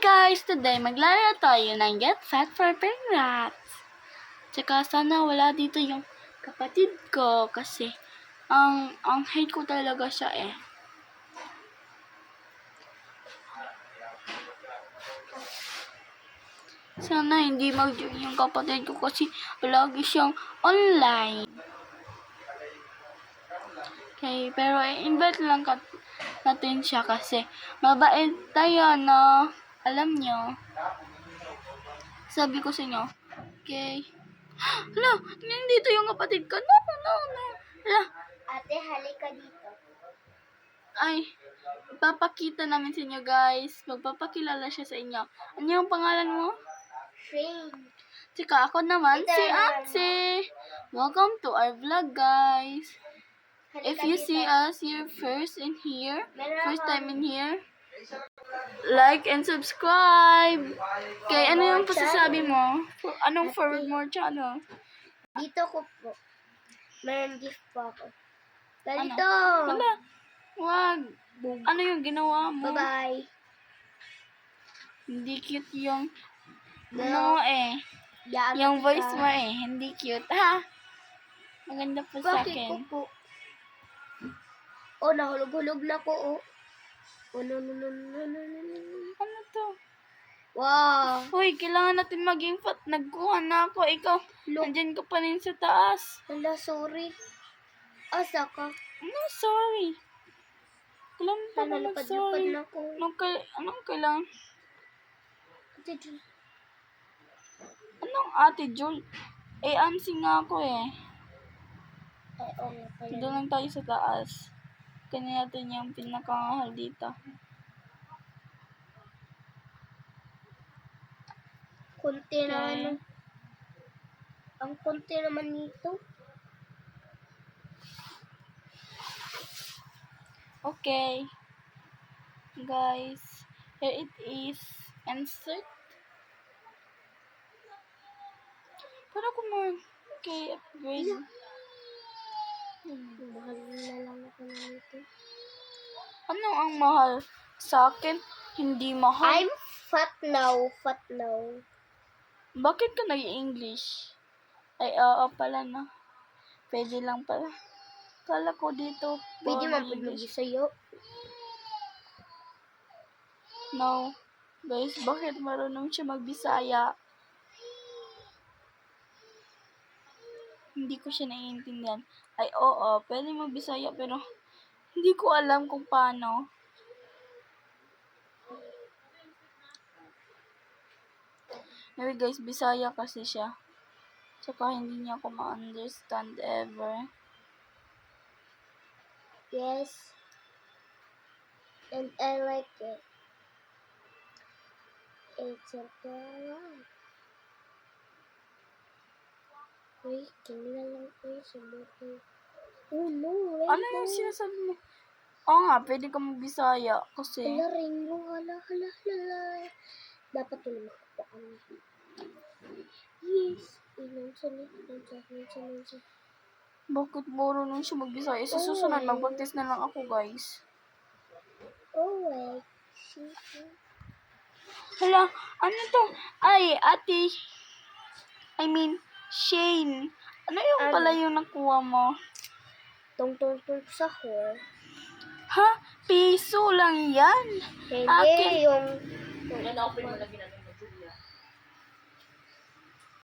guys! Today, maglaro tayo ng Get Fat for Rats. Tsaka sana wala dito yung kapatid ko kasi ang hate ko talaga siya eh. Sana hindi mag-join yung kapatid ko kasi palagi siyang online. Okay, pero invite lang natin siya kasi mabait tayo, no? Alam nyo. Sabi ko sa inyo. Okay. Hala, nandito yung kapatid ko. No. Hala. Ate, halika dito. Ay, papakita namin sa inyo, guys. Magpapakilala siya sa inyo. Ano yung pangalan mo? Shane. Tsaka ako naman, Ito si naman. Ate. Welcome to our vlog, guys. Halika If you dito. see us here first time in here, like and subscribe. Okay, ano yung pasasabi mo? Anong for more channel? Dito ko po. Meron gift po ako. Dito. Hala, wag. Ano yung ginawa mo? Bye-bye. Hindi cute yung No. Yung voice mo hindi cute. Ha? Maganda po sa Bakit akin. po? Oh, nahulog-hulog na ko, oh. Oh, no. Ano to? Wow. Hoy, kailangan natin maging fat. Nagkuha na ako. Ikaw, nandyan ka pa rin sa taas. Hala, sorry. Asa ka? No, sorry. Kailangan pa naman Nalapad-lapad sorry. na ko. Anong kailangan? Ate Jun. Anong Ate Jul? Ansing nga ako eh. Ay, oo nga pala. Doon lang tayo sa taas. Kanya natin yung pinakangahal dito. Kunti na Okay. ano. Ang kunti naman nito. Okay. Guys, here it is. Insert. Pero kung okay, upgrade. Mahal na lang ako nito. Ano ang mahal? Sa akin, hindi mahal. I'm fat now. Bakit ka nag-English? Ay, oo pala na. Pwede lang pala. Kala ko dito. Pwede man po English. sa'yo. No. Guys, bakit marunong siya magbisaya? Hindi ko siya naiintindihan. Ay, oo. Pwede magbisaya pero hindi ko alam kung paano. Anyway guys, Bisaya kasi siya. Tsaka hindi niya ako ma-understand ever. Yes. And I like it. It's a parrot. Uy, kanila lang ko sa buko. Oh no, rainbow. Ano yung sinasabi mo? Oo nga, pwede ka magbisaya kasi. Hala, rainbow. Hala. Dapat tuloy makapaan. Yes. Inunsan. Bakit marunong siya magbisaya? Sa susunod, mag-practice na lang ako guys. Oh, wait. Hala, ano to? Ay, Ate. Shane. Ano yung pala yung nakuha mo? Tong sa whore. Ha? Piso lang yan? Hindi, Akin. yung...